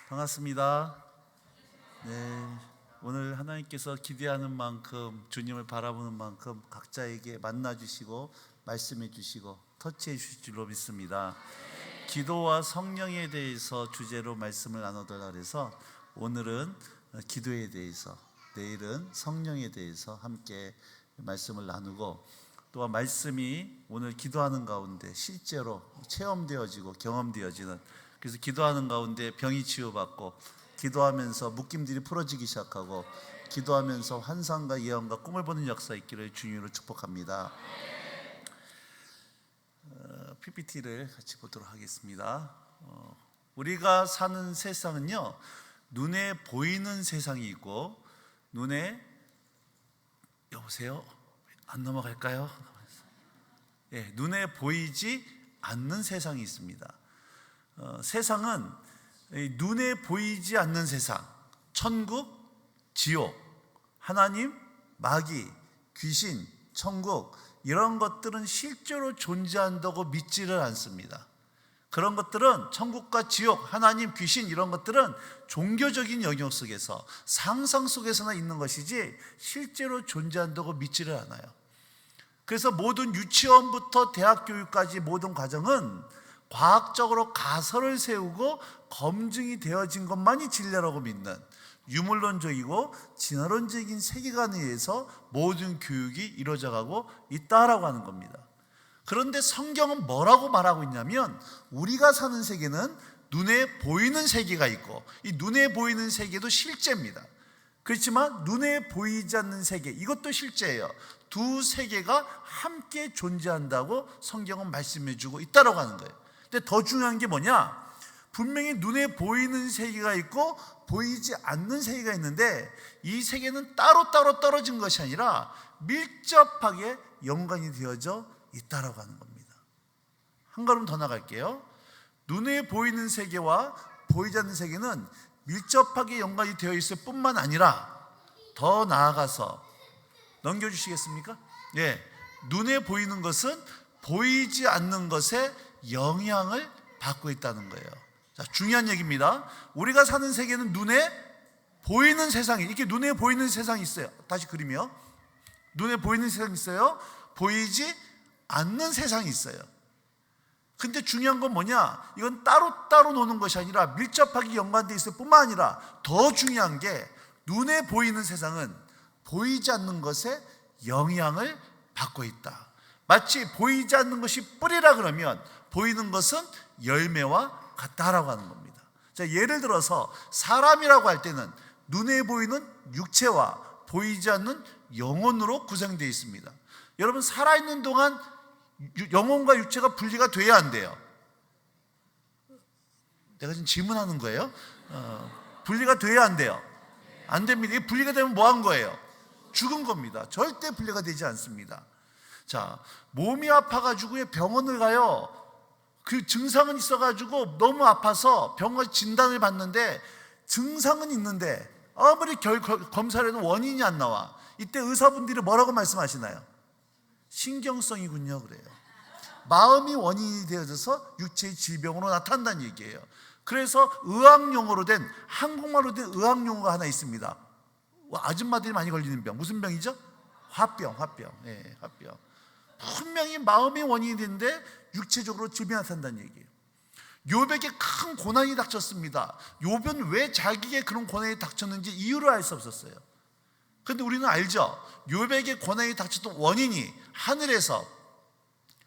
반갑습니다. 네, 오늘 하나님께서 기대하는 만큼, 주님을 바라보는 만큼 각자에게 만나주시고 말씀해 주시고 터치해 주실 줄로 믿습니다. 기도와 성령에 대해서 주제로 말씀을 나누더라 그래서 오늘은 기도에 대해서, 내일은 성령에 대해서 함께 말씀을 나누고, 또한 말씀이 오늘 기도하는 가운데 실제로 체험되어지고 경험되어지는, 그래서 기도하는 가운데 병이 치유받고, 기도하면서 묶임들이 풀어지기 시작하고, 기도하면서 환상과 예언과 꿈을 보는 역사 있기를 주님으로 축복합니다. PPT를 같이 보도록 하겠습니다. 우리가 사는 세상은요, 눈에 보이는 세상이 있고, 여보세요? 안 넘어갈까요? 눈에 보이지 않는 세상이 있습니다. 세상은 눈에 보이지 않는 세상, 천국, 지옥, 하나님, 마귀, 귀신, 천국, 이런 것들은 실제로 존재한다고 믿지를 않습니다. 그런 것들은, 천국과 지옥, 하나님, 귀신, 이런 것들은 종교적인 영역 속에서, 상상 속에서나 있는 것이지 실제로 존재한다고 믿지를 않아요. 그래서 모든 유치원부터 대학 교육까지 모든 과정은 과학적으로 가설을 세우고 검증이 되어진 것만이 진리라고 믿는 유물론적이고 진화론적인 세계관에 의해서 모든 교육이 이루어져가고 있다라고 하는 겁니다. 그런데 성경은 뭐라고 말하고 있냐면, 우리가 사는 세계는 눈에 보이는 세계가 있고, 이 눈에 보이는 세계도 실제입니다. 그렇지만 눈에 보이지 않는 세계, 이것도 실제예요. 두 세계가 함께 존재한다고 성경은 말씀해 주고 있다라고 하는 거예요. 근데 더 중요한 게 뭐냐? 분명히 눈에 보이는 세계가 있고 보이지 않는 세계가 있는데, 이 세계는 따로따로 떨어진 것이 아니라 밀접하게 연관이 되어져 있다라고 하는 겁니다. 한 걸음 더 나갈게요. 눈에 보이는 세계와 보이지 않는 세계는 밀접하게 연관이 되어 있을 뿐만 아니라, 더 나아가서 넘겨주시겠습니까? 눈에 보이는 것은 보이지 않는 것에 영향을 받고 있다는 거예요. 자, 중요한 얘기입니다. 우리가 사는 세계는 눈에 보이는 세상이, 이렇게 눈에 보이는 세상이 있어요. 다시 그리며, 눈에 보이는 세상이 있어요. 보이지 않는 세상이 있어요. 근데 중요한 건 뭐냐? 이건 따로따로 노는 것이 아니라 밀접하게 연관되어 있을 뿐만 아니라, 더 중요한 게, 눈에 보이는 세상은 보이지 않는 것에 영향을 받고 있다. 마치 보이지 않는 것이 뿌리라 그러면 보이는 것은 열매와 같다라고 하는 겁니다. 자, 예를 들어서 사람이라고 할 때는 눈에 보이는 육체와 보이지 않는 영혼으로 구성되어 있습니다. 여러분, 살아있는 동안 영혼과 육체가 분리가 돼야 안 돼요. 내가 지금 질문하는 거예요? 분리가 돼야 안 돼요? 안 됩니다. 이게 분리가 되면 뭐 한 거예요? 죽은 겁니다. 절대 분리가 되지 않습니다. 자, 몸이 아파가지고 병원을 가요. 그 증상은 있어가지고 너무 아파서 병원 진단을 받는데 증상은 있는데 아무리 검사를 해도 원인이 안 나와. 이때 의사분들이 뭐라고 말씀하시나요? 신경성이군요 그래요. 마음이 원인이 되어져서 육체의 질병으로 나타난다는 얘기예요. 그래서 의학용어로 된, 한국말로 된 의학용어가 하나 있습니다. 아줌마들이 많이 걸리는 병, 무슨 병이죠? 화병. 화병. 분명히 마음이 원인이 되는데 육체적으로 질병이 나타난다는 얘기예요. 욥에게 큰 고난이 닥쳤습니다. 욥은 왜 자기에게 그런 고난이 닥쳤는지 이유를 알 수 없었어요. 그런데 우리는 알죠. 욥에게 고난이 닥쳤던 원인이 하늘에서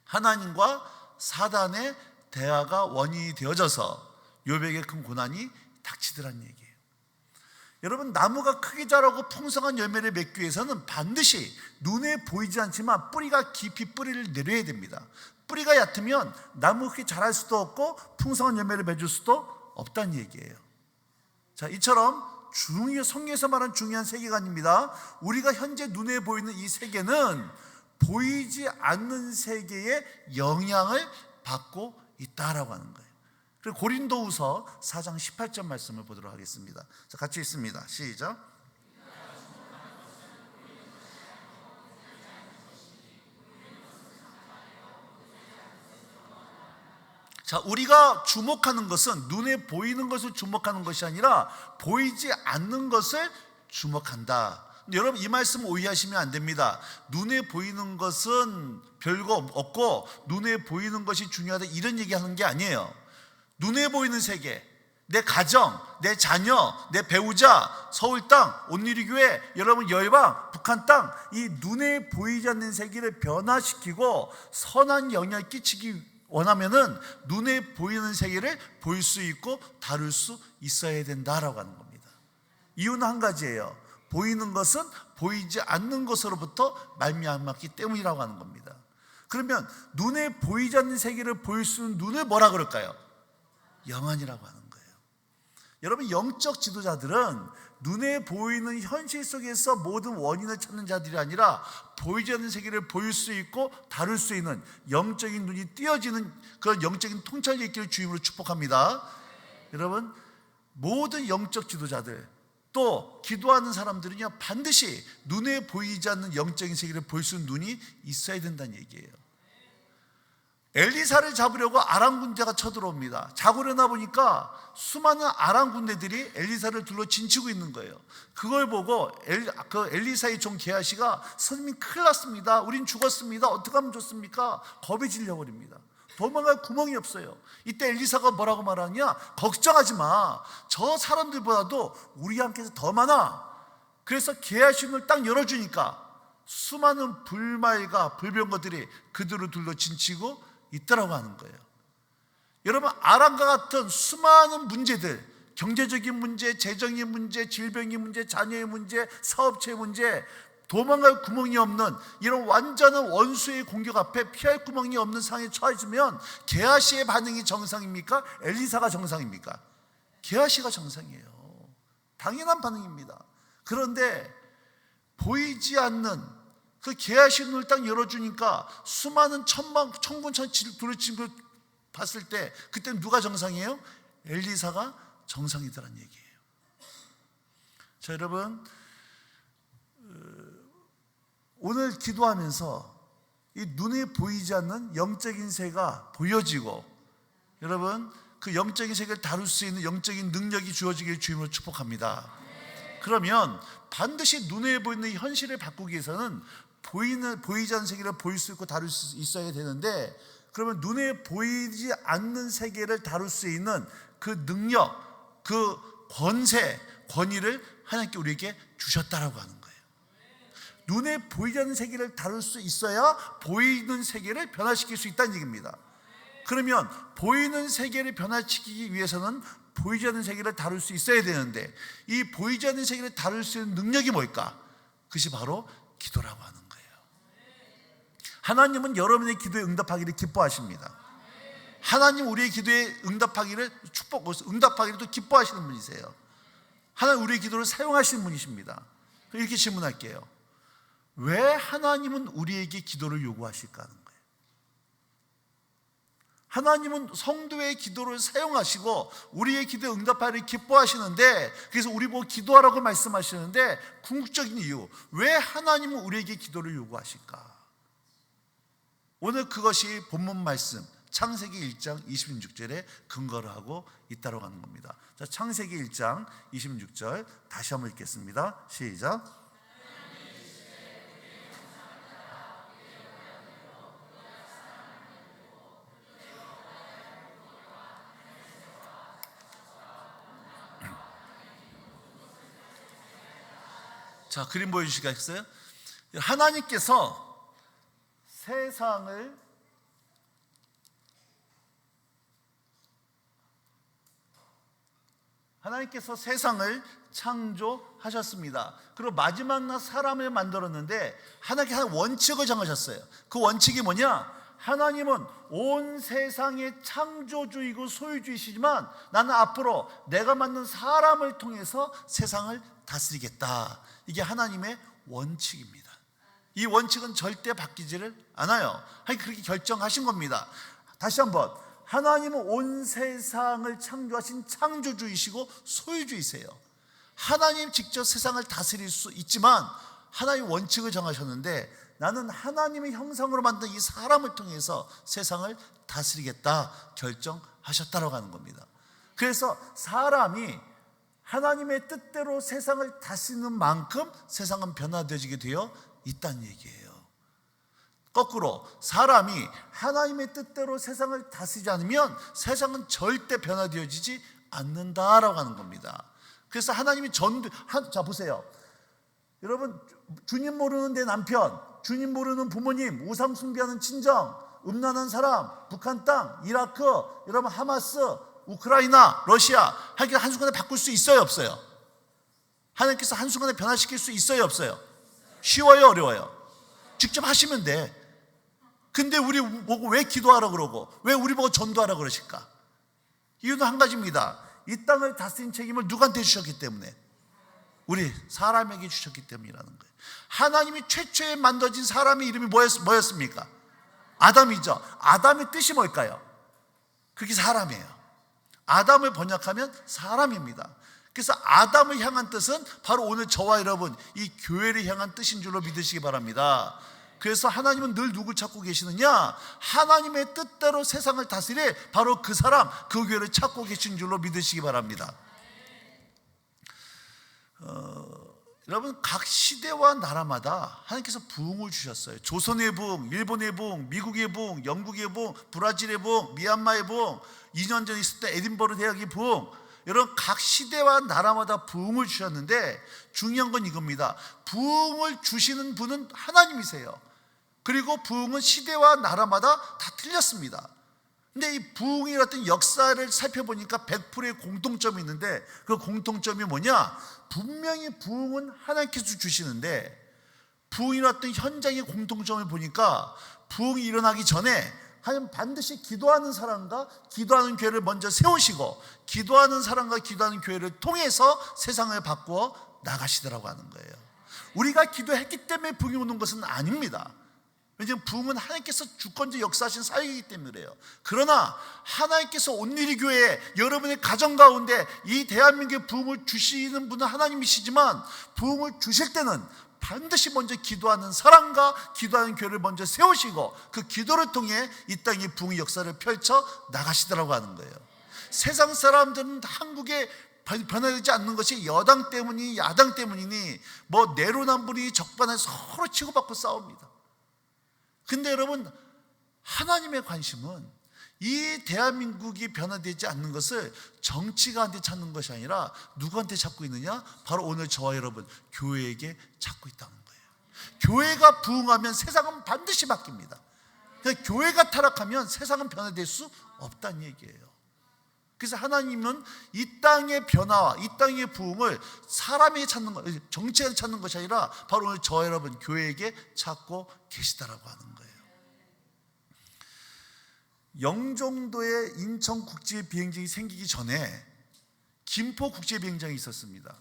하나님과 사단의 대화가 원인이 되어져서 욥에게 큰 고난이 닥치더란 얘기예요. 여러분, 나무가 크게 자라고 풍성한 열매를 맺기 위해서는 반드시 눈에 보이지 않지만 뿌리가 깊이 뿌리를 내려야 됩니다. 뿌리가 얕으면 나무 크게 자랄 수도 없고 풍성한 열매를 맺을 수도 없다는 얘기예요. 자, 이처럼 성경에서 말하는 중요한 세계관입니다. 우리가 현재 눈에 보이는 이 세계는 보이지 않는 세계에 영향을 받고 있다라고 하는 거예요. 그리고 고린도후서 4장 18절 말씀을 보도록 하겠습니다. 자, 같이 읽습니다. 시작. 자, 우리가 주목하는 것은 눈에 보이는 것을 주목하는 것이 아니라 보이지 않는 것을 주목한다. 여러분, 이 말씀 오해하시면 안 됩니다. 눈에 보이는 것은 별거 없고 눈에 보이는 것이 중요하다, 이런 얘기하는 게 아니에요. 눈에 보이는 세계, 내 가정, 내 자녀, 내 배우자, 서울 땅, 온누리교회, 여러분 열방, 북한 땅, 이 눈에 보이지 않는 세계를 변화시키고 선한 영향을 끼치기 원하면은 눈에 보이는 세계를 볼 수 있고 다룰 수 있어야 된다라고 하는 겁니다. 이유는 한 가지예요. 보이는 것은 보이지 않는 것으로부터 말미암았기 때문이라고 하는 겁니다. 그러면 눈에 보이지 않는 세계를 볼 수 있는 눈을 뭐라 그럴까요? 영안이라고 하는 거예요. 여러분, 영적 지도자들은 눈에 보이는 현실 속에서 모든 원인을 찾는 자들이 아니라 보이지 않는 세계를 볼 수 있고 다룰 수 있는 영적인 눈이 띄어지는 그런 영적인 통찰이 있기를 주임으로 축복합니다. 여러분, 모든 영적 지도자들 또 기도하는 사람들은요, 반드시 눈에 보이지 않는 영적인 세계를 볼 수 있는 눈이 있어야 된다는 얘기예요. 엘리사를 잡으려고 아람 군대가 쳐들어옵니다. 자고 일어나 보니까 수많은 아람 군대들이 엘리사를 둘러 진치고 있는 거예요. 그걸 보고 엘리사의 종 게하시가, 선생님 큰일 났습니다, 우린 죽었습니다, 어떻게 하면 좋습니까? 겁에 질려버립니다. 도망갈 구멍이 없어요. 이때 엘리사가 뭐라고 말하냐? 걱정하지 마, 저 사람들보다도 우리 함께해서 더 많아. 그래서 게하시 문을 딱 열어주니까 수많은 불말과 불병거들이 그들을 둘러 진치고 있더라고 하는 거예요. 여러분, 아람과 같은 수많은 문제들, 경제적인 문제, 재정의 문제, 질병의 문제, 자녀의 문제, 사업체의 문제, 도망갈 구멍이 없는 이런 완전한 원수의 공격 앞에 피할 구멍이 없는 상황에 처해지면 게하시의 반응이 정상입니까? 엘리사가 정상입니까? 게하시가 정상이에요. 당연한 반응입니다. 그런데 보이지 않는 그 게하시 눈을 딱 열어주니까 수많은 천군 천지를 둘러친 걸 봤을 때 그때 누가 정상이에요? 엘리사가 정상이더란 얘기예요. 자, 여러분, 오늘 기도하면서 이 눈에 보이지 않는 영적인 세계가 보여지고, 여러분, 그 영적인 세계를 다룰 수 있는 영적인 능력이 주어지길 주임으로 축복합니다. 그러면 반드시 눈에 보이는 현실을 바꾸기 위해서는 보이지 않는 세계를 볼 수 있고 다룰 수 있어야 되는데, 그러면 눈에 보이지 않는 세계를 다룰 수 있는 그 능력, 그 권세, 권위를 하나님께 우리에게 주셨다라고 하는 거예요. 눈에 보이지 않는 세계를 다룰 수 있어야 보이는 세계를 변화시킬 수 있다는 얘기입니다. 그러면 보이는 세계를 변화시키기 위해서는 보이지 않는 세계를 다룰 수 있어야 되는데, 이 보이지 않는 세계를 다룰 수 있는 능력이 뭘까? 그것이 바로 기도라고 하는 거예요. 하나님은 여러분의 기도에 응답하기를 기뻐하십니다. 하나님 우리의 기도에 응답하기를 응답하기를 또 기뻐하시는 분이세요. 하나님 우리의 기도를 사용하시는 분이십니다. 이렇게 질문할게요. 왜 하나님은 우리에게 기도를 요구하실까 하는 거예요. 하나님은 성도의 기도를 사용하시고 우리의 기도에 응답하기를 기뻐하시는데, 그래서 우리 보고 기도하라고 말씀하시는데, 궁극적인 이유, 왜 하나님은 우리에게 기도를 요구하실까? 오늘 그것이 본문 말씀 창세기 1장 26절에 근거를 하고 있다고 하는 겁니다. 자, 창세기 1장 26절 다시 한번 읽겠습니다. 시작. 자, 그림 보여주시겠어요? 하나님께서 세상을 창조하셨습니다. 그리고 마지막 날 사람을 만들었는데 하나님께서 한 원칙을 정하셨어요. 그 원칙이 뭐냐? 하나님은 온 세상의 창조주이고 소유주이시지만 나는 앞으로 내가 만든 사람을 통해서 세상을 다스리겠다. 이게 하나님의 원칙입니다. 이 원칙은 절대 바뀌지를 않아요. 하나님 그렇게 결정하신 겁니다. 다시 한번, 하나님은 온 세상을 창조하신 창조주이시고 소유주이세요. 하나님 직접 세상을 다스릴 수 있지만 하나님 원칙을 정하셨는데 나는 하나님의 형상으로 만든 이 사람을 통해서 세상을 다스리겠다 결정하셨다라고 하는 겁니다. 그래서 사람이 하나님의 뜻대로 세상을 다스리는 만큼 세상은 변화되어지게 되어 있다는 얘기예요. 거꾸로 사람이 하나님의 뜻대로 세상을 다스리지 않으면 세상은 절대 변화되어지지 않는다라고 하는 겁니다. 그래서 하나님이 자 보세요. 여러분, 주님 모르는 내 남편, 주님 모르는 부모님, 우상 숭배하는 친정, 음란한 사람, 북한 땅, 이라크, 여러분 하마스, 우크라이나, 러시아, 하나님께서 한순간에 바꿀 수 있어요, 없어요? 하나님께서 한순간에 변화시킬 수 있어요, 없어요? 쉬워요, 어려워요? 직접 하시면 돼. 근데 우리 보고 왜 기도하라 그러고 왜 우리 보고 전도하라 그러실까? 이유는 한 가지입니다. 이 땅을 다스린 책임을 누구한테 주셨기 때문에? 우리 사람에게 주셨기 때문이라는 거예요. 하나님이 최초에 만들어진 사람의 이름이 뭐였습니까? 아담이죠. 아담의 뜻이 뭘까요? 그게 사람이에요. 아담을 번역하면 사람입니다. 그래서 아담을 향한 뜻은 바로 오늘 저와 여러분 이 교회를 향한 뜻인 줄로 믿으시기 바랍니다. 그래서 하나님은 늘 누굴 찾고 계시느냐? 하나님의 뜻대로 세상을 다스릴 바로 그 사람, 그 교회를 찾고 계신 줄로 믿으시기 바랍니다. 여러분, 각 시대와 나라마다 하나님께서 부흥을 주셨어요. 조선의 부흥, 일본의 부흥, 미국의 부흥, 영국의 부흥, 브라질의 부흥, 미얀마의 부흥, 2년 전에 있을 때 에딘버러 대학의 부흥. 여러분, 각 시대와 나라마다 부흥을 주셨는데 중요한 건 이겁니다. 부흥을 주시는 분은 하나님이세요. 그리고 부흥은 시대와 나라마다 다 틀렸습니다. 근데 이 부흥의 어떤 역사를 살펴보니까 100%의 공통점이 있는데 그 공통점이 뭐냐? 분명히 부흥은 하나님께서 주시는데 부흥의 어떤 현장의 공통점을 보니까 부흥이 일어나기 전에 하나님 반드시 기도하는 사람과 기도하는 교회를 먼저 세우시고 기도하는 사람과 기도하는 교회를 통해서 세상을 바꾸어 나가시더라고 하는 거예요. 우리가 기도했기 때문에 부흥이 오는 것은 아닙니다. 왜냐하면 부흥은 하나님께서 주권적 역사하신 사역이기 때문에 그래요. 그러나 하나님께서 온누리 교회에 여러분의 가정 가운데 이 대한민국에 부흥을 주시는 분은 하나님이시지만 부흥을 주실 때는 반드시 먼저 기도하는 사람과 기도하는 교회를 먼저 세우시고 그 기도를 통해 이 땅의 부흥의 역사를 펼쳐 나가시더라고 하는 거예요. 세상 사람들은 한국에 변화되지 않는 것이 여당 때문이니 야당 때문이니 뭐 내로남불이 적반하에 서로 치고받고 싸웁니다. 근데 여러분, 하나님의 관심은 이 대한민국이 변화되지 않는 것을 정치가한테 찾는 것이 아니라 누구한테 찾고 있느냐? 바로 오늘 저와 여러분 교회에게 찾고 있다는 거예요. 교회가 부흥하면 세상은 반드시 바뀝니다. 그러니까 교회가 타락하면 세상은 변화될 수 없다는 얘기예요. 그래서 하나님은 이 땅의 변화와 이 땅의 부흥을 사람에게 찾는 것, 정치에 찾는 것이 아니라 바로 오늘 저와 여러분 교회에게 찾고 계시다라고 하는 거예요. 영종도에 인천국제비행장이 생기기 전에 김포국제비행장이 있었습니다.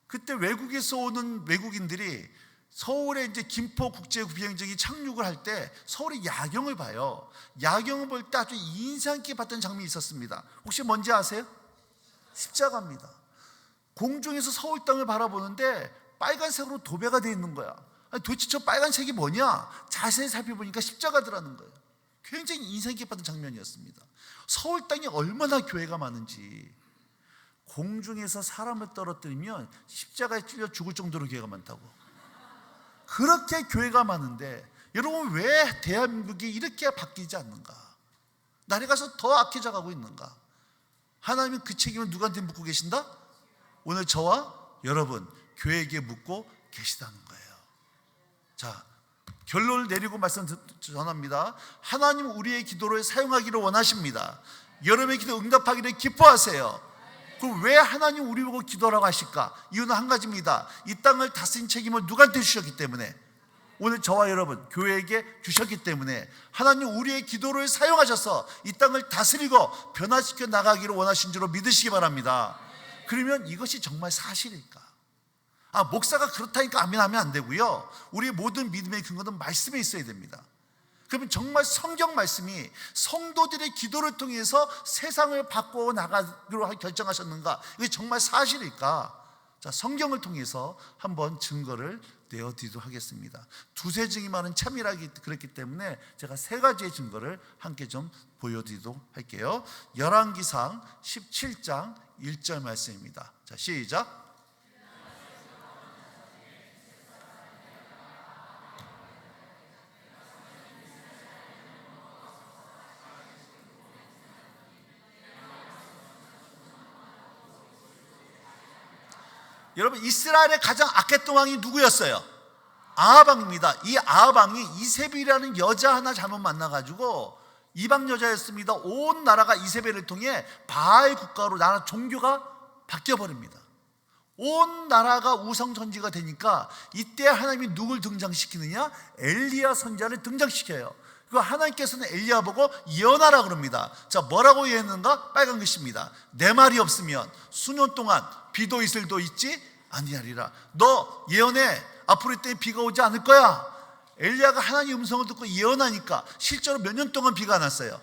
그때 외국에서 오는 외국인들이 서울에 이제 김포국제비행장이 착륙을 할 때 서울의 야경을 봐요. 야경을 볼 때 아주 인상 깊게 봤던 장면이 있었습니다. 혹시 뭔지 아세요? 십자가입니다. 공중에서 서울 땅을 바라보는데 빨간색으로 도배가 되어 있는 거야. 아니, 도대체 저 빨간색이 뭐냐? 자세히 살펴보니까 십자가더라는 거예요. 굉장히 인상 깊게 봤던 장면이었습니다. 서울 땅에 얼마나 교회가 많은지, 공중에서 사람을 떨어뜨리면 십자가에 찔려 죽을 정도로 교회가 많다고. 그렇게 교회가 많은데 여러분, 왜 대한민국이 이렇게 바뀌지 않는가? 날이 가서 더 악해져 가고 있는가? 하나님은 그 책임을 누구한테 묻고 계신다? 오늘 저와 여러분 교회에게 묻고 계시다는 거예요. 자, 결론을 내리고 말씀 전합니다. 하나님 우리의 기도를 사용하기를 원하십니다. 여러분의 기도 응답하기를 기뻐하세요. 그럼 왜 하나님 우리 보고 기도하라고 하실까? 이유는 한 가지입니다. 이 땅을 다스린 책임을 누구한테 주셨기 때문에, 오늘 저와 여러분 교회에게 주셨기 때문에 하나님 우리의 기도를 사용하셔서 이 땅을 다스리고 변화시켜 나가기를 원하신 줄로 믿으시기 바랍니다. 그러면 이것이 정말 사실일까? 목사가 그렇다니까 아멘하면 안 되고요. 우리의 모든 믿음의 근거는 말씀에 있어야 됩니다. 그러면 정말 성경 말씀이 성도들의 기도를 통해서 세상을 바꾸어 나가기로 결정하셨는가? 이게 정말 사실일까? 자, 성경을 통해서 한번 증거를 내어드리도록 하겠습니다. 두세 증인만은 참이라기 그랬기 때문에 제가 세 가지의 증거를 함께 좀 보여드리도록 할게요. 열왕기상 17장 1절 말씀입니다. 자, 시작. 여러분, 이스라엘의 가장 악했던 왕이 누구였어요? 아합 왕입니다. 이 아합 왕이 이세벨이라는 여자 하나 잘못 만나가지고 이방 여자였습니다. 온 나라가 이세벨을 통해 바알 국가로 나라 종교가 바뀌어버립니다. 온 나라가 우상천지가 되니까 이때 하나님이 누굴 등장시키느냐? 엘리야 선지자를 등장시켜요. 그 하나님께서는 엘리야 보고 예언하라 그럽니다. 자, 뭐라고 예언했는가? 빨간 글씨입니다. 내 말이 없으면 수년 동안 비도 이슬도 있지 아니하리라. 너 예언해. 앞으로 이때 비가 오지 않을 거야. 엘리야가 하나님의 음성을 듣고 예언하니까 실제로 몇 년 동안 비가 안 왔어요?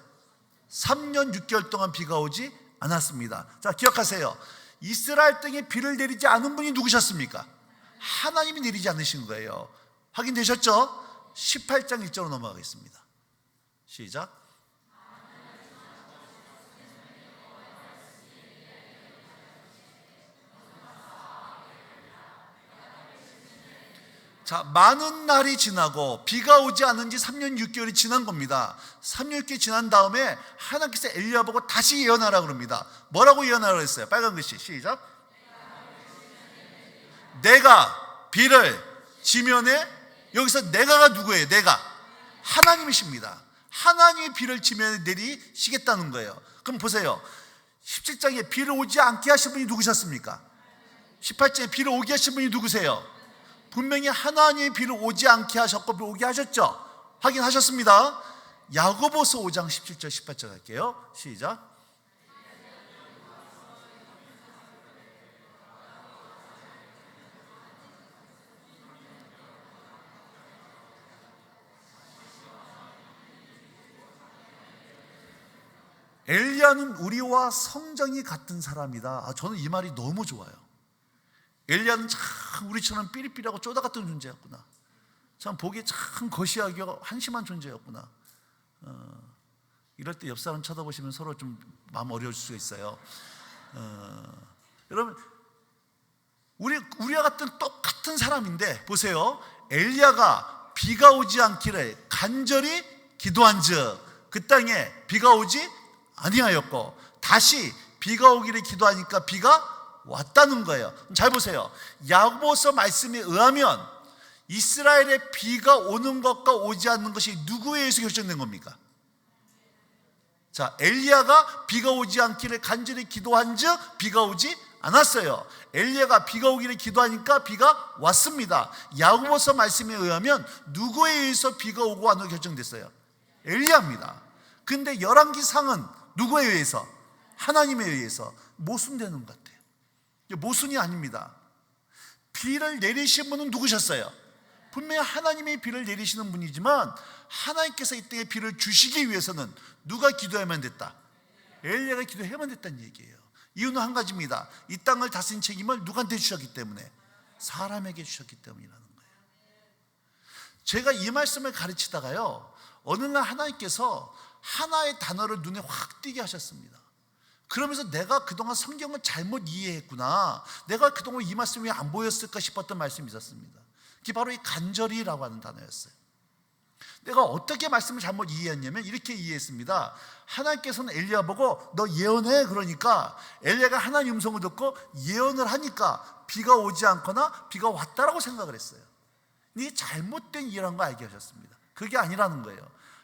3년 6개월 동안 비가 오지 않았습니다. 자, 기억하세요. 이스라엘 땅에 비를 내리지 않은 분이 누구셨습니까? 하나님이 내리지 않으신 거예요. 확인되셨죠? 18장 1절로 넘어가겠습니다. 시작. 자, 많은 날이 지나고 비가 오지 않은 지 3년 6개월이 지난 겁니다. 3년 6개월이 지난 다음에 하나님께서 엘리야 보고 다시 예언하라 그럽니다. 뭐라고 예언하라고 했어요? 빨간 글씨 시작. 내가 비를 지면에, 여기서 내가가 누구예요? 내가 하나님이십니다. 하나님이 비를 지면에 내리시겠다는 거예요. 그럼 보세요. 17장에 비를 오지 않게 하신 분이 누구셨습니까? 18장에 비를 오게 하신 분이 누구세요? 분명히 하나님이 비를 오지 않게 하셨고 비를 오게 하셨죠? 확인하셨습니다. 야고보서 5장 17절 18절 할게요. 시작. 엘리야는 우리와 성정이 같은 사람이다. 저는 이 말이 너무 좋아요. 엘리야는 참 우리처럼 삐리삐리하고 쪼다 같은 존재였구나. 참 보기에 참 거시하고 한심한 존재였구나. 이럴 때 옆 사람 쳐다보시면 서로 좀 마음 어려울 수 있어요. 여러분, 우리와 같은 똑같은 사람인데 보세요. 엘리야가 비가 오지 않기를 간절히 기도한즉 그 땅에 비가 오지 아니하였고 다시 비가 오기를 기도하니까 비가 왔다는 거예요. 잘 보세요. 야고보서 말씀에 의하면 이스라엘에 비가 오는 것과 오지 않는 것이 누구에 의해서 결정된 겁니까? 자, 엘리야가 비가 오지 않기를 간절히 기도한즉 비가 오지 않았어요. 엘리야가 비가 오기를 기도하니까 비가 왔습니다. 야고보서 말씀에 의하면 누구에 의해서 비가 오고 안 오고 결정됐어요? 엘리야입니다. 근데 열왕기상은 누구에 의해서? 하나님에 의해서 모순되는 것 같아요. 모순이 아닙니다. 비를 내리신 분은 누구셨어요? 분명히 하나님이 비를 내리시는 분이지만 하나님께서 이 땅에 비를 주시기 위해서는 누가 기도해야만 됐다? 엘리야가 기도해야만 됐다는 얘기예요. 이유는 한 가지입니다. 이 땅을 다스린 책임을 누구한테 주셨기 때문에? 사람에게 주셨기 때문이라는 거예요. 제가 이 말씀을 가르치다가요, 어느 날 하나님께서 하나의 단어를 눈에 확 띄게 하셨습니다. 그러면서 내가 그동안 성경을 잘못 이해했구나, 내가 그동안 이 말씀이 왜 안 보였을까 싶었던 말씀이 있었습니다. 그게 바로 이 간절히라고 하는 단어였어요. 내가 어떻게 말씀을 잘못 이해했냐면 이렇게 이해했습니다. 하나님께서는 엘리야 보고 너 예언해 그러니까 엘리야가 하나님 음성을 듣고 예언을 하니까 비가 오지 않거나 비가 왔다라고 생각을 했어요. 이게 잘못된 이해라는 거 알게 하셨습니다. 그게 아니라는 거예요.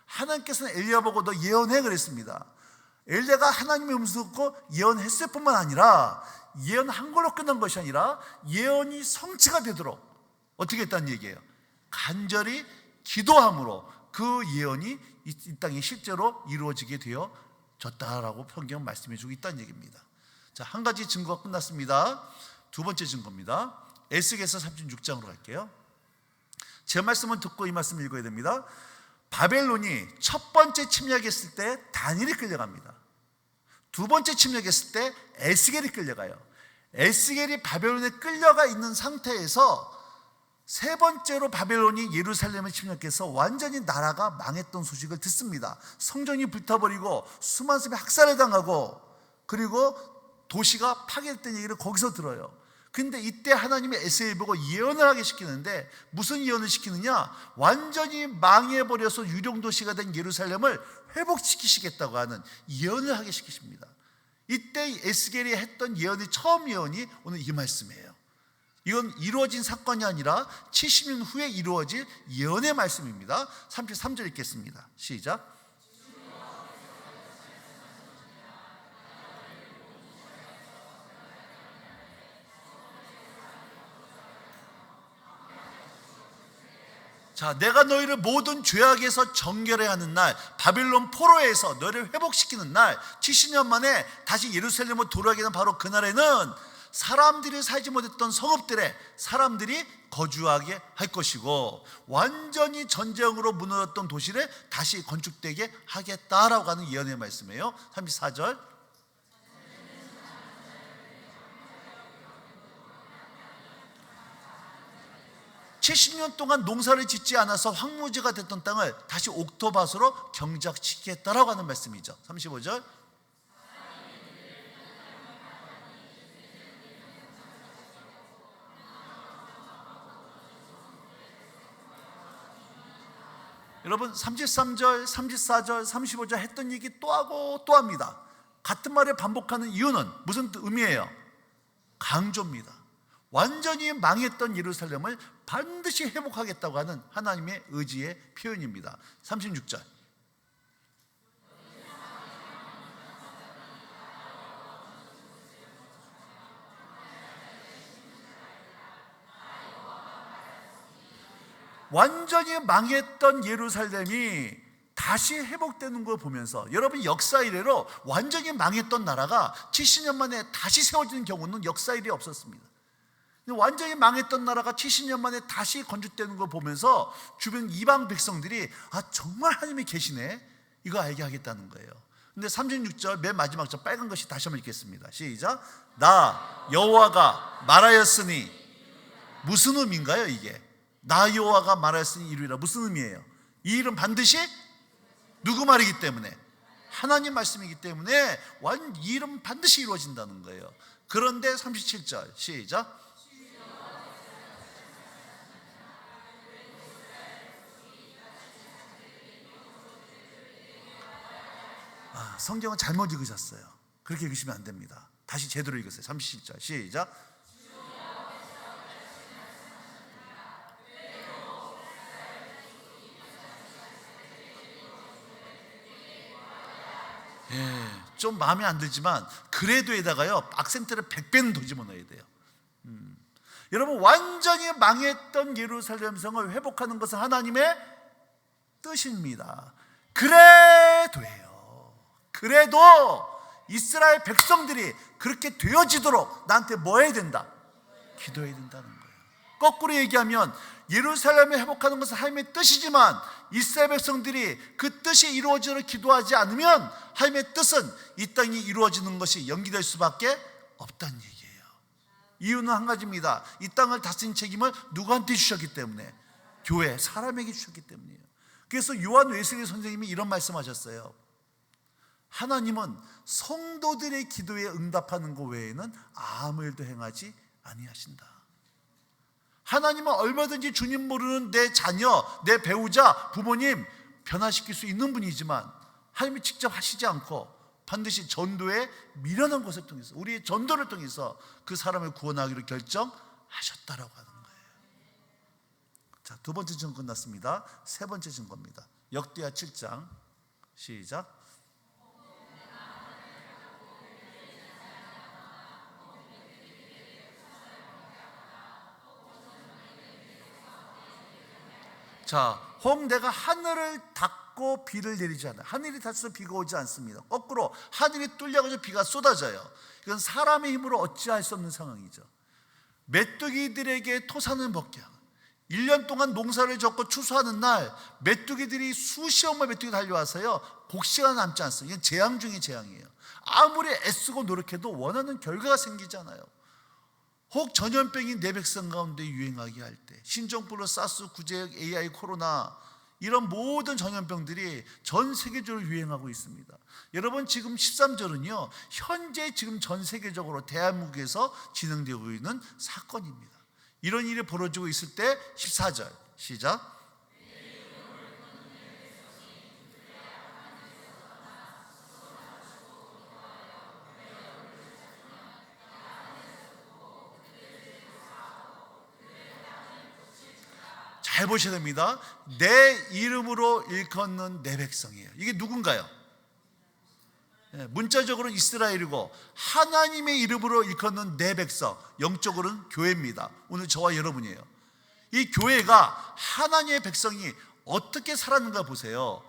하나님께서는 엘리야 보고 너 예언해 그랬습니다. 엘리야가 하나님의 음성 듣고 예언했을 뿐만 아니라 예언한 걸로 끝난 것이 아니라 예언이 성취가 되도록 어떻게 했다는 얘기예요? 간절히 기도함으로 그 예언이 이 땅에 실제로 이루어지게 되어졌다라고 성경 말씀해 주고 있다는 얘기입니다. 자, 한 가지 증거가 끝났습니다. 두 번째 증거입니다. 에스겔서 36장으로 갈게요. 제 말씀은 듣고 이 말씀을 읽어야 됩니다. 바벨론이 첫 번째 침략했을 때 다니엘이 끌려갑니다. 두 번째 침략했을 때 에스겔이 끌려가요. 에스겔이 바벨론에 끌려가 있는 상태에서 세 번째로 바벨론이 예루살렘을 침략해서 완전히 나라가 망했던 소식을 듣습니다. 성전이 불타버리고 수많은 사람이 학살을 당하고 그리고 도시가 파괴됐다는 얘기를 거기서 들어요. 근데 이때 하나님이 에스겔을 보고 예언을 하게 시키는데 무슨 예언을 시키느냐? 완전히 망해버려서 유령도시가 된 예루살렘을 회복시키시겠다고 하는 예언을 하게 시키십니다. 이때 에스겔이 했던 예언이 처음 예언이 오늘 이 말씀이에요. 이건 이루어진 사건이 아니라 70년 후에 이루어질 예언의 말씀입니다. 33절 읽겠습니다. 시작. 자, 내가 너희를 모든 죄악에서 정결해야 하는 날, 바빌론 포로에서 너희를 회복시키는 날, 70년 만에 다시 예루살렘으로 돌아가게 된 바로 그날에는 사람들이 살지 못했던 성읍들에 사람들이 거주하게 할 것이고, 완전히 전쟁으로 무너졌던 도시를 다시 건축되게 하겠다라고 하는 예언의 말씀이에요. 34절. (70년) 동안 농사를 짓지 않아서 황무지가 됐던 땅을 다시 옥토밭으로 경작시키겠다라고 하는 말씀이죠. 35절. 여러분 33절, 34절, 35절 했던 얘기 또 하고 또 합니다. 같은 말을 반복하는 이유는 무슨 의미예요? 강조입니다. 완전히 망했던 예루살렘을 반드시 회복하겠다고 하는 하나님의 의지의 표현입니다. 36절. 완전히 망했던 예루살렘이 다시 회복되는 걸 보면서, 여러분 역사 이래로 완전히 망했던 나라가 70년 만에 다시 세워지는 경우는 역사 이래 없었습니다. 완전히 망했던 나라가 70년 만에 다시 건축되는 걸 보면서 주변 이방 백성들이 정말 하나님이 계시네, 이거 알게 하겠다는 거예요. 근데 36절 맨 마지막 절 빨간 것이 다시 한번 읽겠습니다. 시작. 나 여호와가 말하였으니, 무슨 의미인가요 이게? 나 여호와가 말하였으니 이루리라. 무슨 의미예요? 이 일은 반드시 누구 말이기 때문에? 하나님 말씀이기 때문에 이 일은 반드시 이루어진다는 거예요. 그런데 37절 시작. 성경은 잘못 읽으셨어요. 그렇게 읽으시면 안 됩니다. 다시 제대로 읽으세요. 37절 시작. 좀 마음에 안 들지만 그래도에다가요 악센트를 100배는 더 집어넣어야 돼요. 여러분 완전히 망했던 예루살렘 성을 회복하는 것은 하나님의 뜻입니다. 그래도예요. 그래도 이스라엘 백성들이 그렇게 되어지도록 나한테 뭐 해야 된다? 기도해야 된다는 거예요. 거꾸로 얘기하면 예루살렘을 회복하는 것은 하나님의 뜻이지만 이스라엘 백성들이 그 뜻이 이루어지도록 기도하지 않으면 하나님의 뜻은 이 땅이 이루어지는 것이 연기될 수밖에 없다는 얘기예요. 이유는 한 가지입니다. 이 땅을 다스린 책임을 누구한테 주셨기 때문에? 교회, 사람에게 주셨기 때문이에요. 그래서 요한 웨슬리 선생님이 이런 말씀하셨어요. 하나님은 성도들의 기도에 응답하는 것 외에는 아무 일도 행하지 아니하신다. 하나님은 얼마든지 주님 모르는 내 자녀, 내 배우자, 부모님 변화시킬 수 있는 분이지만 하나님이 직접 하시지 않고 반드시 전도에 미련한 것을 통해서, 우리의 전도를 통해서 그 사람을 구원하기로 결정하셨다라고 하는 거예요. 자, 두 번째 증거 끝났습니다. 세 번째 증거입니다. 역대하 7장 시작. 자, 혹 내가 하늘을 닫고 비를 내리지 않아. 하늘이 닫혀서 비가 오지 않습니다. 거꾸로 하늘이 뚫려가지고 비가 쏟아져요. 이건 사람의 힘으로 어찌할 수 없는 상황이죠. 메뚜기들에게 토산을 먹게 하고 1년 동안 농사를 짓고 추수하는 날 메뚜기들이 수십억 마리 메뚜기 달려와서요 곡식이 남지 않습니다. 이건 재앙 중에 재앙이에요. 아무리 애쓰고 노력해도 원하는 결과가 생기지 않아요. 혹 전염병이 내 백성 가운데 유행하게 할 때, 신종플루, 사스, 구제역, AI, 코로나, 이런 모든 전염병들이 전 세계적으로 유행하고 있습니다. 여러분, 지금 13절은요 현재 지금 전 세계적으로 대한민국에서 진행되고 있는 사건입니다. 이런 일이 벌어지고 있을 때 14절 시작. 잘 보셔야 됩니다. 내 이름으로 일컫는 내 백성이에요. 이게 누군가요? 문자적으로는 이스라엘이고 하나님의 이름으로 일컫는 내 백성, 영적으로는 교회입니다. 오늘 저와 여러분이에요. 이 교회가 하나님의 백성이 어떻게 살았는가 보세요.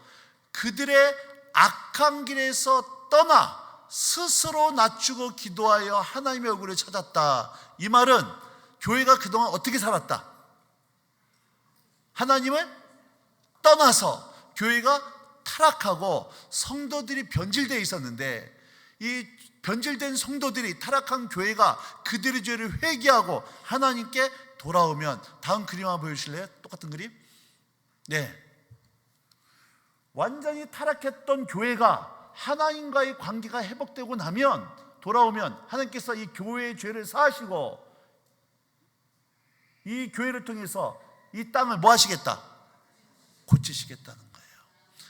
그들의 악한 길에서 떠나 스스로 낮추고 기도하여 하나님의 얼굴을 찾았다. 이 말은 교회가 그동안 어떻게 살았다? 하나님을 떠나서 교회가 타락하고 성도들이 변질되어 있었는데, 이 변질된 성도들이, 타락한 교회가 그들의 죄를 회개하고 하나님께 돌아오면, 다음 그림 한번 보여주실래요? 똑같은 그림. 네, 완전히 타락했던 교회가 하나님과의 관계가 회복되고 나면, 돌아오면 하나님께서 이 교회의 죄를 사하시고 이 교회를 통해서 이 땅을 뭐 하시겠다? 고치시겠다는 거예요.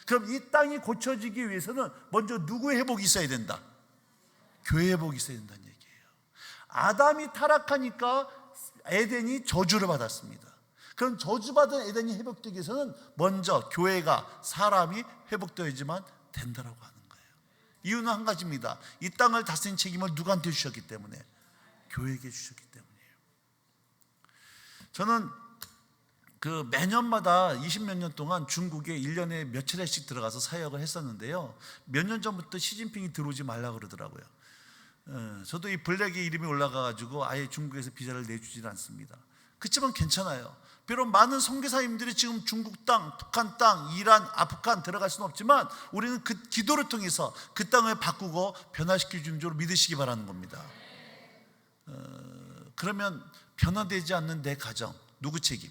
그럼 이 땅이 고쳐지기 위해서는 먼저 누구의 회복이 있어야 된다? 교회의 회복이 있어야 된다는 얘기예요. 아담이 타락하니까 에덴이 저주를 받았습니다. 그럼 저주받은 에덴이 회복되기 위해서는 먼저 교회가, 사람이 회복되어야지만 된다라고 하는 거예요. 이유는 한 가지입니다. 이 땅을 다스린 책임을 누구한테 주셨기 때문에? 교회에게 주셨기 때문이에요. 저는 매년마다 20몇 년 동안 중국에 1년에 몇 차례씩 들어가서 사역을 했었는데요. 몇 년 전부터 시진핑이 들어오지 말라 그러더라고요. 저도 이 블랙의 이름이 올라가가지고 아예 중국에서 비자를 내주질 않습니다. 그렇지만 괜찮아요. 비록 많은 선교사님들이 지금 중국 땅, 북한 땅, 이란, 아프간 들어갈 수는 없지만 우리는 그 기도를 통해서 그 땅을 바꾸고 변화시킬 줄로 믿으시기 바라는 겁니다. 그러면 변화되지 않는 내 가정, 누구 책임?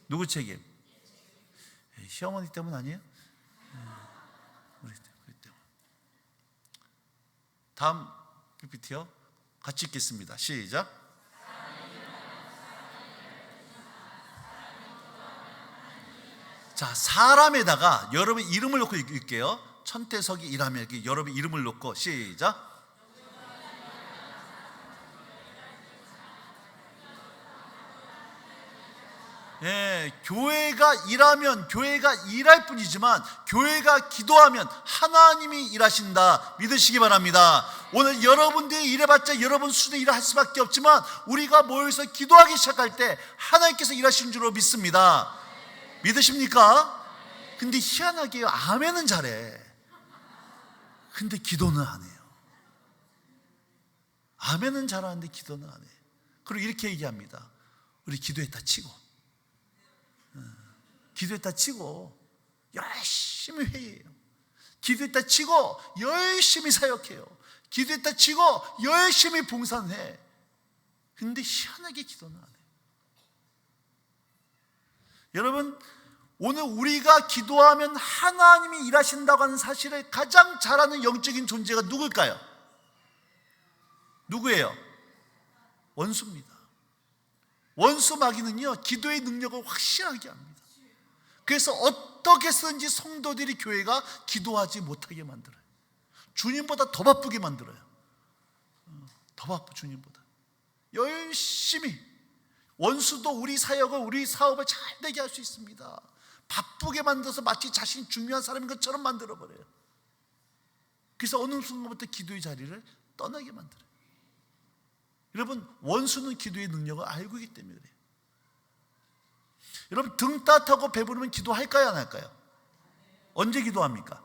누구 책임? 시어머니 때문 아니에요? 우리 때문. 다음 PPT요. 같이 읽겠습니다. 시작. 자, 사람에다가 여러분 이름을 놓고 읽을게요. 천태석이 일하며, 이렇게 여러분 이름을 놓고 시작. 교회가 일하면 교회가 일할 뿐이지만 교회가 기도하면 하나님이 일하신다. 믿으시기 바랍니다. 오늘 여러분들이 일해봤자 여러분 수도 일할 수밖에 없지만 우리가 모여서 기도하기 시작할 때 하나님께서 일하시는 줄로 믿습니다. 믿으십니까? 근데 희한하게 아멘은 잘해. 근데 기도는 안 해요. 아멘은 잘하는데 기도는 안 해. 그리고 이렇게 얘기합니다. 우리 기도했다 치고, 기도했다 치고 열심히 회의해요. 기도했다 치고 열심히 사역해요. 기도했다 치고 열심히 봉사해. 근데 희한하게 기도는 안 해요. 여러분, 오늘 우리가 기도하면 하나님이 일하신다고 하는 사실을 가장 잘 아는 영적인 존재가 누굴까요? 누구예요? 원수입니다. 원수 마귀는요, 기도의 능력을 확실하게 합니다. 그래서 어떻게 해서든지 성도들이, 교회가 기도하지 못하게 만들어요. 주님보다 더 바쁘게 만들어요. 더 바쁘, 주님보다 열심히. 원수도 우리 사역을, 우리 사업을 잘 되게 할 수 있습니다. 바쁘게 만들어서 마치 자신이 중요한 사람인 것처럼 만들어버려요. 그래서 어느 순간부터 기도의 자리를 떠나게 만들어요. 여러분, 원수는 기도의 능력을 알고 있기 때문에 그래요. 여러분, 등 따뜻하고 배부르면 기도할까요, 안 할까요? 언제 기도합니까?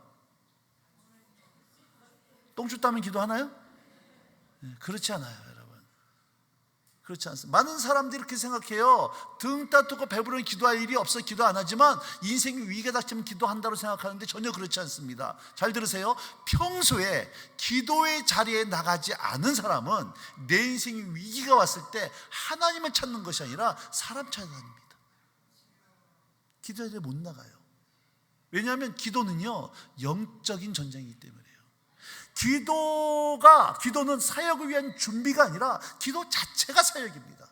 똥 춥다면 기도하나요? 그렇지 않아요, 여러분. 그렇지 않습니다. 많은 사람들이 이렇게 생각해요. 등 따뜻고 배부르면 기도할 일이 없어 기도 안 하지만 인생이 위기가 닥치면 기도한다고 생각하는데 전혀 그렇지 않습니다. 잘 들으세요. 평소에 기도의 자리에 나가지 않은 사람은 내 인생이 위기가 왔을 때 하나님을 찾는 것이 아니라 사람 찾아다닙니다. 기도에 못 나가요. 왜냐하면 기도는요 영적인 전쟁이기 때문에요. 기도는 사역을 위한 준비가 아니라 기도 자체가 사역입니다.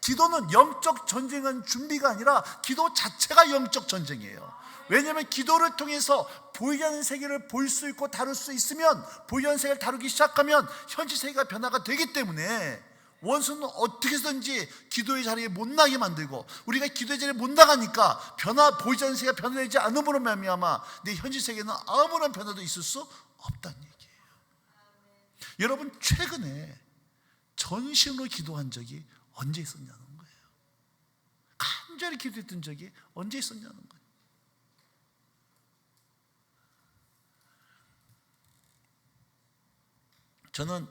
기도는 영적 전쟁은 준비가 아니라 기도 자체가 영적 전쟁이에요. 왜냐하면 기도를 통해서 보이지 않는 세계를 볼 수 있고 다룰 수 있으면 보이지 않는 세계를 다루기 시작하면 현실 세계가 변화가 되기 때문에 원수는 어떻게 해서든지 기도의 자리에 못 나게 만들고 우리가 기도의 자리에 못 나가니까 보이지 않는 세계가 변화되지 않음으로 말미암아 내 현실 세계는 아무런 변화도 있을 수 없다는 얘기예요. 여러분 최근에 전심으로 기도한 적이 언제 있었냐는 거예요. 간절히 기도했던 적이 언제 있었냐는 거예요. 저는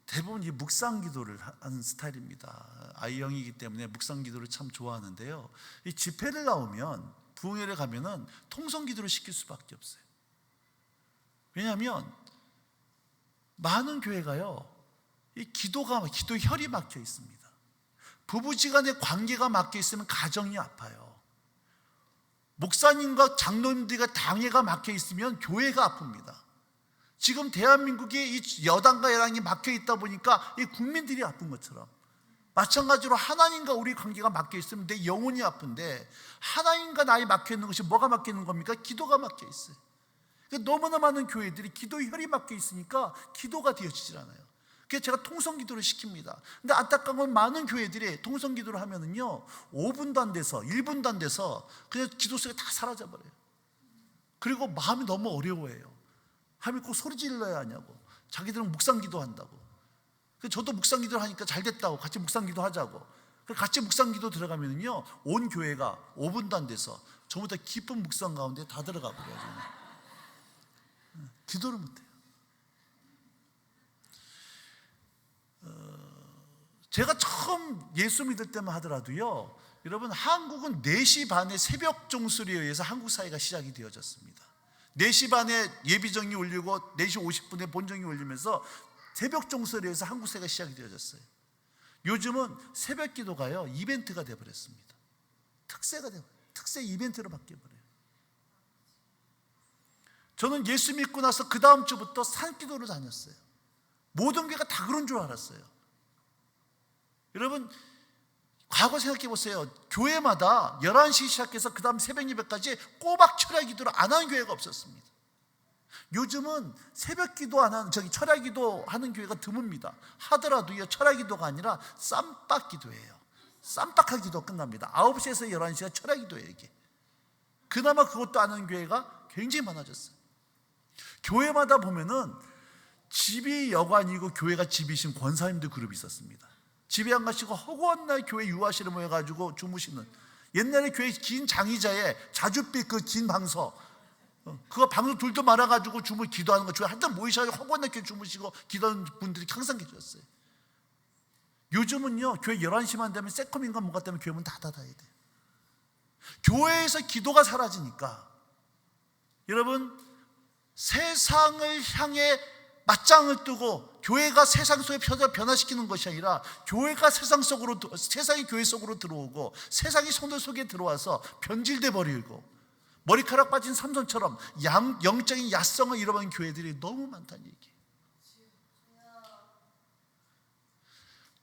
대부분 이 묵상 기도를 하는 스타일입니다. 아이형이기 때문에 묵상 기도를 참 좋아하는데요. 이 집회를 나오면 부흥회를 가면은 통성 기도를 시킬 수밖에 없어요. 왜냐하면 많은 교회가요 이 기도혈이 막혀 있습니다. 부부지간의 관계가 막혀 있으면 가정이 아파요. 목사님과 장로님들과 당회가 막혀 있으면 교회가 아픕니다. 지금 대한민국이 이 여당과 여당이 막혀 있다 보니까 이 국민들이 아픈 것처럼 마찬가지로 하나님과 우리 관계가 막혀 있으면 내 영혼이 아픈데 하나님과 나이 막혀 있는 것이 뭐가 막혀 있는 겁니까? 기도가 막혀 있어요. 너무나 많은 교회들이 기도혈이 막혀 있으니까 기도가 되어지질 않아요. 그래서 제가 통성 기도를 시킵니다. 근데 안타까운 건 많은 교회들이 통성 기도를 하면은요 5분도 안 돼서 1분도 안 돼서 그냥 기도 속에 다 사라져 버려요. 그리고 마음이 너무 어려워해요. 하면 꼭 소리 질러야 하냐고. 자기들은 묵상 기도한다고. 저도 묵상 기도를 하니까 잘 됐다고 같이 묵상 기도 하자고. 같이 묵상 기도 들어가면은요 온 교회가 5분도 안 돼서 전부 다 깊은 묵상 가운데 다 들어가 버려요. 기도를 못해요. 제가 처음 예수 믿을 때만 하더라도요 여러분 한국은 4시 반에 새벽 종소리에 의해서 한국 사회가 시작이 되어졌습니다. 4시 반에 예비정이 울리고 4시 50분에 본정이 울리면서 새벽 종소리에 의해서 한국 사회가 시작이 되어졌어요. 요즘은 새벽 기도가요 이벤트가 되어버렸습니다. 특세 이벤트로 바뀌어버려요. 저는 예수 믿고 나서 그 다음 주부터 산기도를 다녔어요. 모든 교회가 다 그런 줄 알았어요. 여러분 과거 생각해 보세요. 교회마다 11시 시작해서 그 다음 새벽 예배까지 꼬박 철야 기도를 안 하는 교회가 없었습니다. 요즘은 새벽 기도 안 하는 철야 기도 하는 교회가 드뭅니다. 하더라도요 철야 기도가 아니라 쌈박 기도예요. 쌈박한 기도 끝납니다. 9시에서 11시가 철야 기도예요. 이게 그나마 그것도 안 하는 교회가 굉장히 많아졌어요. 교회마다 보면은 집이 여관이고 교회가 집이신 권사님들 그룹이 있었습니다. 집에 안 가시고 허구한 날 교회 유아실에 모여가지고 주무시는, 옛날에 교회 긴 장의자에 자줏빛 그 긴 방석, 그거 방석 둘도 말아가지고 기도하는 거, 주에 한참 모이셔가지고 허구한 날 교회 주무시고 기도하는 분들이 항상 계셨어요. 요즘은요 교회 11시만 되면 새콤인가 뭔가 때문에 교회 문 다 닫아야 돼요. 교회에서 기도가 사라지니까 여러분 세상을 향해 맞짱을 뜨고 교회가 세상 속에 변화시키는 것이 아니라 교회가 세상이 교회 속으로 들어오고 세상이 성도 속에 들어와서 변질돼 버리고 머리카락 빠진 삼손처럼 영적인 야성을 잃어버린 교회들이 너무 많다는 얘기예요.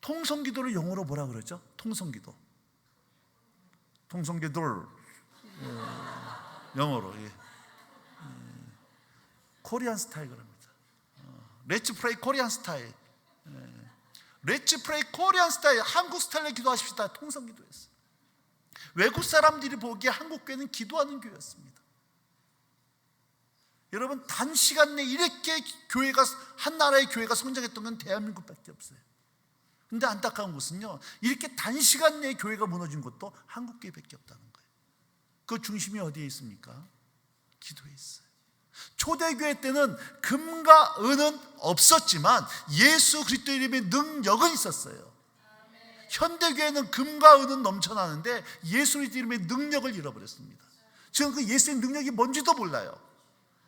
통성기도를 영어로 뭐라 그러죠? 통성기도. 통성기도를 영어로 코리안 스타일 그럽니다. Let's pray 코리안 스타일. Let's pray 코리안 스타일. 한국 스타일로 기도하십시다. 통성기도였어요. 외국 사람들이 보기에 한국 교회는 기도하는 교회였습니다. 여러분 단시간 내에 이렇게 한 나라의 교회가 성장했던 건 대한민국밖에 없어요. 근데 안타까운 것은요 이렇게 단시간 내에 교회가 무너진 것도 한국 교회밖에 없다는 거예요. 그 중심이 어디에 있습니까? 기도에 있어요. 초대교회 때는 금과 은은 없었지만 예수 그리스도 이름의 능력은 있었어요. 현대교회는 금과 은은 넘쳐나는데 예수 그리스도 이름의 능력을 잃어버렸습니다. 지금 그 예수의 능력이 뭔지도 몰라요.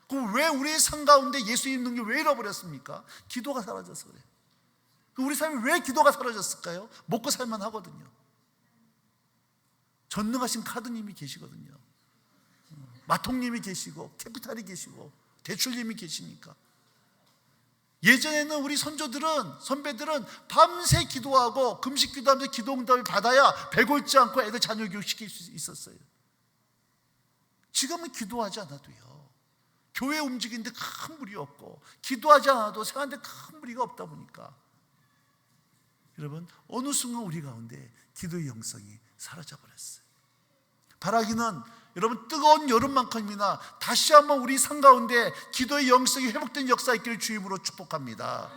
그럼 왜 우리의 삶 가운데 예수의 능력이 왜 잃어버렸습니까? 기도가 사라져서 그래요. 우리 삶이 왜 기도가 사라졌을까요? 먹고 살만 하거든요. 전능하신 카드님이 계시거든요. 마통님이 계시고 캐피탈이 계시고 대출님이 계시니까. 예전에는 우리 선배들은 밤새 기도하고 금식 기도하면서 기도 응답을 받아야 배골지 않고 애들 자녀 교육시킬 수 있었어요. 지금은 기도하지 않아도요, 교회 움직이는데 큰 무리 없고 기도하지 않아도 생활하는데 큰 무리가 없다 보니까 여러분, 어느 순간 우리 가운데 기도의 영성이 사라져버렸어요. 바라기는 여러분, 뜨거운 여름만큼이나 다시 한번 우리 삶 가운데 기도의 영성이 회복된 역사 있기를 주임으로 축복합니다.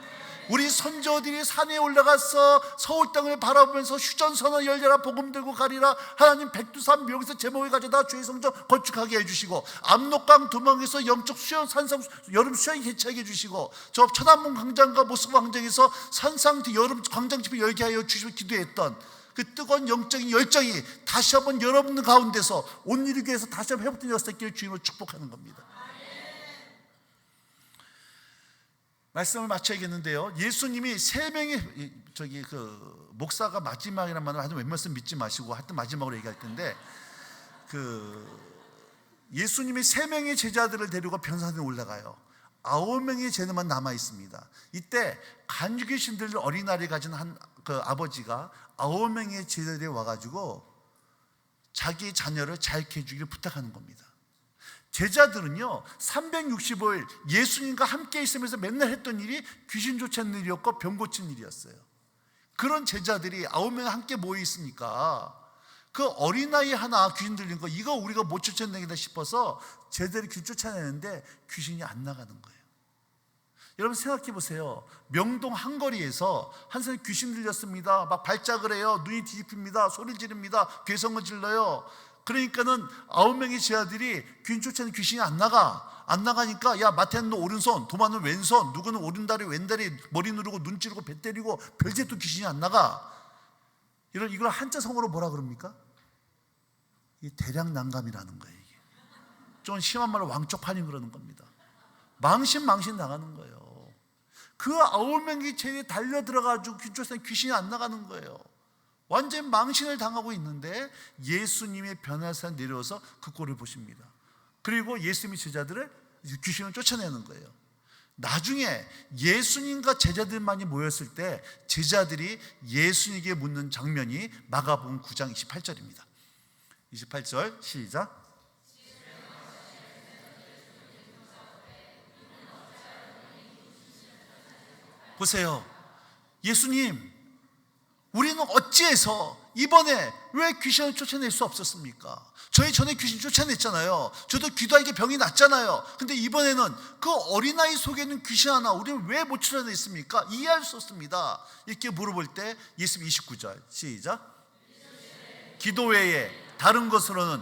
우리 선조들이 산에 올라가서 서울 땅을 바라보면서 휴전선을 열려라, 복음 들고 가리라, 하나님 백두산 묘에서 제목을 가져다 주의 성전 건축하게 해주시고, 압록강 두멍에서 영적 수영 산상 여름 수영 개최하게 해주시고, 저 천안문 광장과 모스크 광장에서 산상 여름 광장집을 열게 하여 주시고 기도했던 그 뜨거운 영적인 열정이 다시 한번 여러분 가운데서 온 이루기 위해서 다시 한번 회복된 역사 있기를 주님으로 축복하는 겁니다. 말씀을 마쳐야겠는데요, 예수님이 세 명의 목사가 마지막이란 말을 하여튼 웬 말씀 믿지 마시고 하여튼 마지막으로 얘기할 텐데, 예수님이 세 명의 제자들을 데리고 변산에 올라가요. 9명의 제자만 남아 있습니다. 이때 간주귀신 들린 어린아이를 가진 그 아버지가 9명의 제자들이 와가지고 자기 자녀를 잘 키워주기를 부탁하는 겁니다. 제자들은요 365일 예수님과 함께 있으면서 맨날 했던 일이 귀신 쫓아내는 일이었고 병 고치는 일이었어요. 그런 제자들이 9명 함께 모여 있으니까 그 어린아이 하나 귀신 들린 거, 이거 우리가 못 쫓아내겠다 싶어서 제자들이 귀신 쫓아내는데 귀신이 안 나가는 거예요. 여러분 생각해 보세요. 명동 한거리에서 한 사람이 귀신 들렸습니다. 막 발작을 해요. 눈이 뒤집힙니다. 소리를 지릅니다. 괴성을 질러요. 그러니까는 9명의 제자들이 귀신 쫓아내는 귀신이 안 나가니까, 야 마태는 너 오른손, 도마는 왼손, 누구는 오른다리 왼다리, 머리 누르고 눈 찌르고 배 때리고 별짓 또 귀신이 안 나가. 이걸 한자성어로 뭐라 그럽니까? 이게 대량난감이라는 거예요. 이게 좀 심한 말로 왕쪽판이 그러는 겁니다. 망신 나가는 거예요. 그 9명이 제에 달려 들어가지고 귀신이 안 나가는 거예요. 완전 망신을 당하고 있는데 예수님의 변화산 내려와서 그 꼴을 보십니다. 그리고 예수님의 제자들을 귀신을 쫓아내는 거예요. 나중에 예수님과 제자들만이 모였을 때 제자들이 예수님에게 묻는 장면이 마가복음 9장 28절입니다. 28절 시작. 보세요. 예수님, 우리는 어찌해서 이번에 왜 귀신을 쫓아낼 수 없었습니까? 저희 전에 귀신 쫓아냈잖아요. 저도 기도하기에 병이 났잖아요. 근데 이번에는 그 어린아이 속에 있는 귀신 하나 우리는 왜 못 쫓아냈습니까? 이해할 수 없습니다. 이렇게 물어볼 때 예수님 29절 시작. 기도 외에 다른 것으로는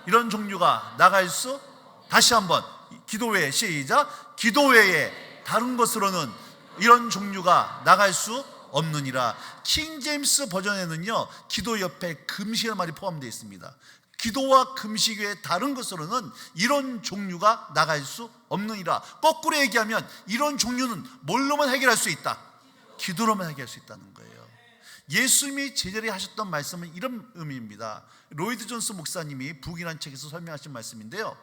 이런 종류가 나갈 수, 다시 한번 기도 외에 시작. 기도 외에 다른 것으로는 이런 종류가 나갈 수 없느니라. 킹 제임스 버전에는요 기도 옆에 금식이라는 말이 포함되어 있습니다. 기도와 금식 외에 다른 것으로는 이런 종류가 나갈 수 없느니라. 거꾸로 얘기하면 이런 종류는 뭘로만 해결할 수 있다? 기도로만 해결할 수 있다는 거예요. 예수님이 제자들이 하셨던 말씀은 이런 의미입니다. 로이드 존스 목사님이 북이라는 책에서 설명하신 말씀인데요,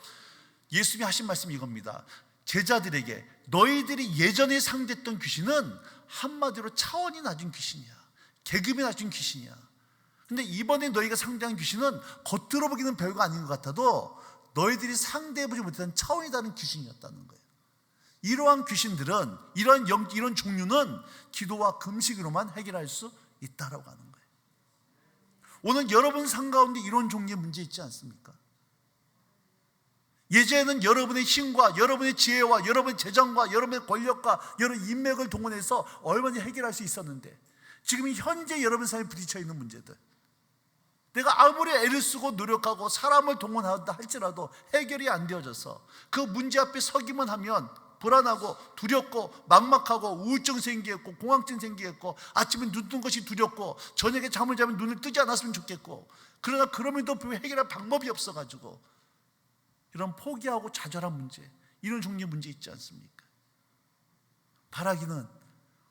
예수님이 하신 말씀이 이겁니다. 제자들에게 너희들이 예전에 상대했던 귀신은 한마디로 차원이 낮은 귀신이야. 계급이 낮은 귀신이야. 근데 이번에 너희가 상대한 귀신은 겉으로 보기는 별거 아닌 것 같아도 너희들이 상대해보지 못했던 차원이 다른 귀신이었다는 거예요. 이러한 귀신들은, 이런 종류는 기도와 금식으로만 해결할 수 있다라고 하는 거예요. 오늘 여러분 삶 가운데 이런 종류의 문제 있지 않습니까? 예전에는 여러분의 힘과 여러분의 지혜와 여러분의 재정과 여러분의 권력과 여러분의 인맥을 동원해서 얼마나 해결할 수 있었는데, 지금 현재 여러분 삶에 부딪혀 있는 문제들, 내가 아무리 애를 쓰고 노력하고 사람을 동원한다 할지라도 해결이 안 되어져서 그 문제 앞에 서기만 하면 불안하고 두렵고 막막하고 우울증 생기겠고 공황증 생기겠고 아침에 눈 뜨는 것이 두렵고 저녁에 잠을 자면 눈을 뜨지 않았으면 좋겠고, 그러나 그럼에도 불구하고 해결할 방법이 없어가지고 이런 포기하고 좌절한 문제, 이런 종류의 문제 있지 않습니까? 바라기는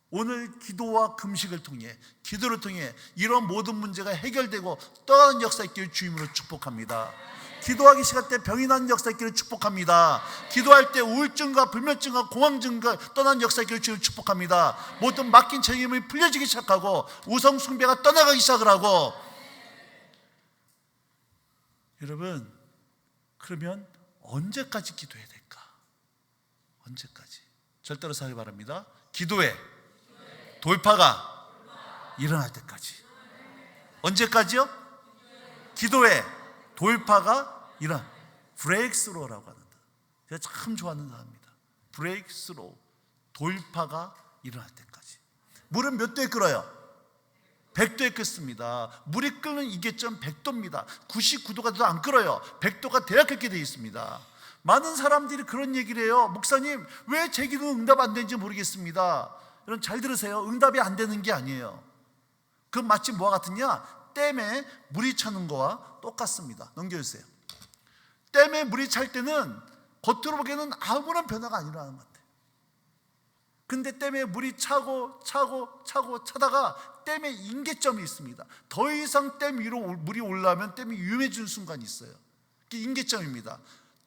오늘 기도와 금식을 통해, 기도를 통해 이런 모든 문제가 해결되고 떠나는 역사 있기를 주임으로 축복합니다. 기도하기 시작할 때 병이 나는 역사 있기를 축복합니다. 기도할 때 우울증과 불면증과 공황증과 떠나는 역사 있기를 주임으로 축복합니다. 모든 막힌 책임이 풀려지기 시작하고 우상 숭배가 떠나가기 시작을 하고. 여러분, 그러면 언제까지 기도해야 될까? 언제까지? 절대로 사기 바랍니다. 기도해 돌파가 일어날 때까지. 언제까지요? 기도해 돌파가 일어나. 브레이크스루라고 합니다. 제가 참 좋아하는 단어입니다. 브레이크스루, 돌파가 일어날 때까지. 물은 몇 도에 끓어요? 100도에 끓습니다. 물이 끓는 이계점 100도입니다. 99도가 돼도 안 끓어요. 100도가 돼야 끓게 되어 있습니다. 많은 사람들이 그런 얘기를 해요. 목사님, 왜 제 기도는 응답 안 되는지 모르겠습니다. 여러분 잘 들으세요. 응답이 안 되는 게 아니에요. 그건 마치 뭐와 같으냐? 댐에 물이 차는 거와 똑같습니다. 넘겨주세요. 댐에 물이 찰 때는 겉으로 보기에는 아무런 변화가 안 일어나는 것 같아요. 근데 댐에 물이 차다가 댐에 임계점이 있습니다. 더 이상 댐 위로 물이 올라오면 댐이 위험해지는 순간이 있어요. 그게 임계점입니다.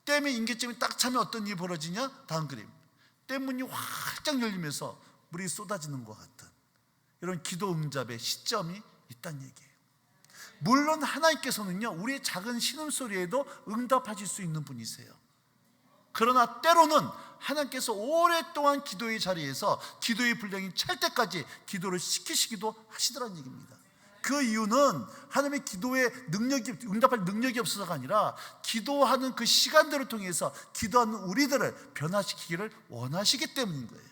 댐의 임계점이 딱 차면 어떤 일이 벌어지냐? 다음 그림. 댐 문이 활짝 열리면서 물이 쏟아지는 것 같은 이런 기도 응답의 시점이 있다는 얘기예요. 물론 하나님께서는요, 우리의 작은 신음소리에도 응답하실 수 있는 분이세요. 그러나 때로는 하나님께서 오랫동안 기도의 자리에서 기도의 분량이 찰 때까지 기도를 시키시기도 하시더라는 얘기입니다. 그 이유는 하나님의 기도의 능력이, 응답할 능력이 없어서가 아니라 기도하는 그 시간들을 통해서 기도하는 우리들을 변화시키기를 원하시기 때문인 거예요.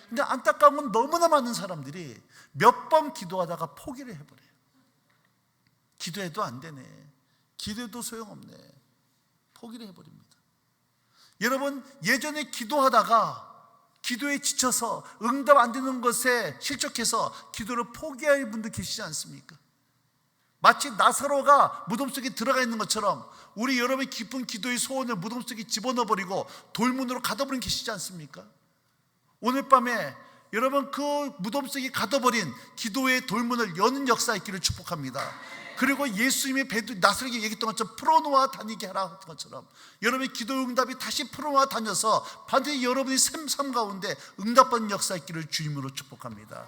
근데 안타까운 건 너무나 많은 사람들이 몇 번 기도하다가 포기를 해버려요. 기도해도 안 되네, 기도해도 소용없네, 포기를 해버립니다. 여러분, 예전에 기도하다가 기도에 지쳐서 응답 안 되는 것에 실족해서 기도를 포기할 분들 계시지 않습니까? 마치 나사로가 무덤 속에 들어가 있는 것처럼 우리 여러분의 깊은 기도의 소원을 무덤 속에 집어넣어버리고 돌문으로 가둬버린 계시지 않습니까? 오늘 밤에 여러분 그 무덤 속에 가둬버린 기도의 돌문을 여는 역사 있기를 축복합니다. 그리고 예수님의 나사로에게 얘기했던 것처럼 풀어놓아 다니게 하라 했던 것처럼 여러분의 기도 응답이 다시 풀어놓아 다녀서 반드시 여러분의 삶 가운데 응답받는 역사 있기를 주임으로 축복합니다.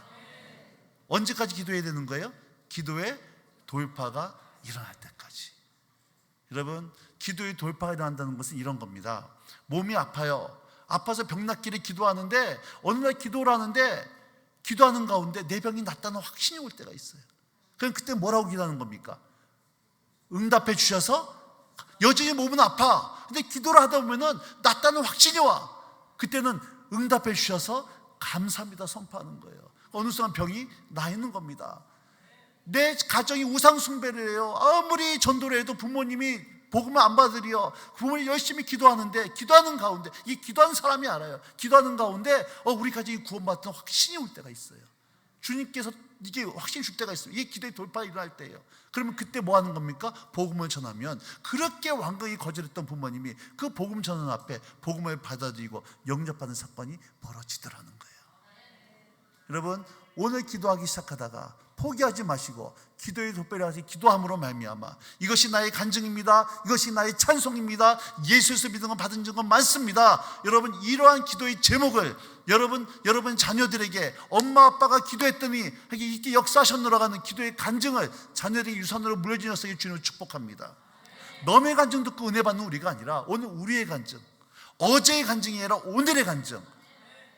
언제까지 기도해야 되는 거예요? 기도의 돌파가 일어날 때까지. 여러분, 기도의 돌파가 일어난다는 것은 이런 겁니다. 몸이 아파요. 아파서 병 낫기를 기도하는데 어느 날 기도를 하는데 기도하는 가운데 내 병이 낫다는 확신이 올 때가 있어요. 그럼 그때 뭐라고 기도하는 겁니까? 응답해 주셔서 여전히 몸은 아파. 근데 기도를 하다 보면은 낫다는 확신이 와. 그때는 응답해 주셔서 감사합니다 선포하는 거예요. 어느 순간 병이 나 있는 겁니다. 내 가정이 우상 숭배를 해요. 아무리 전도를 해도 부모님이 복음을 안 받으려 부모님이 열심히 기도하는데 기도하는 가운데, 이 기도하는 사람이 알아요. 기도하는 가운데 우리 가정이 구원받던 확신이 올 때가 있어요. 주님께서 이게 확신이 줄 때가 있어요. 이게 기도의 돌파가 일어날 때예요. 그러면 그때 뭐 하는 겁니까? 복음을 전하면 그렇게 완강히 거절했던 부모님이 그 복음 전하는 앞에 복음을 받아들이고 영접하는 사건이 벌어지더라는 거예요. 여러분, 오늘 기도하기 시작하다가 포기하지 마시고 기도의 돌파를 하시 기도함으로 말미암아 이것이 나의 간증입니다, 이것이 나의 찬송입니다, 예수에서 믿은 건 받은 적은 많습니다. 여러분, 이러한 기도의 제목을 여러분 자녀들에게 엄마 아빠가 기도했더니 이렇게 역사하셨노라 하는 기도의 간증을 자녀들에게 유산으로 물려주는 역사에 주님을 축복합니다. 너의 간증 듣고 은혜 받는 우리가 아니라 오늘 우리의 간증, 어제의 간증이 아니라 오늘의 간증,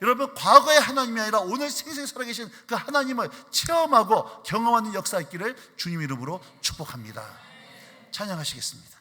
여러분 과거의 하나님이 아니라 오늘 생생히 살아계신 그 하나님을 체험하고 경험하는 역사 있기를 주님 이름으로 축복합니다. 찬양하시겠습니다.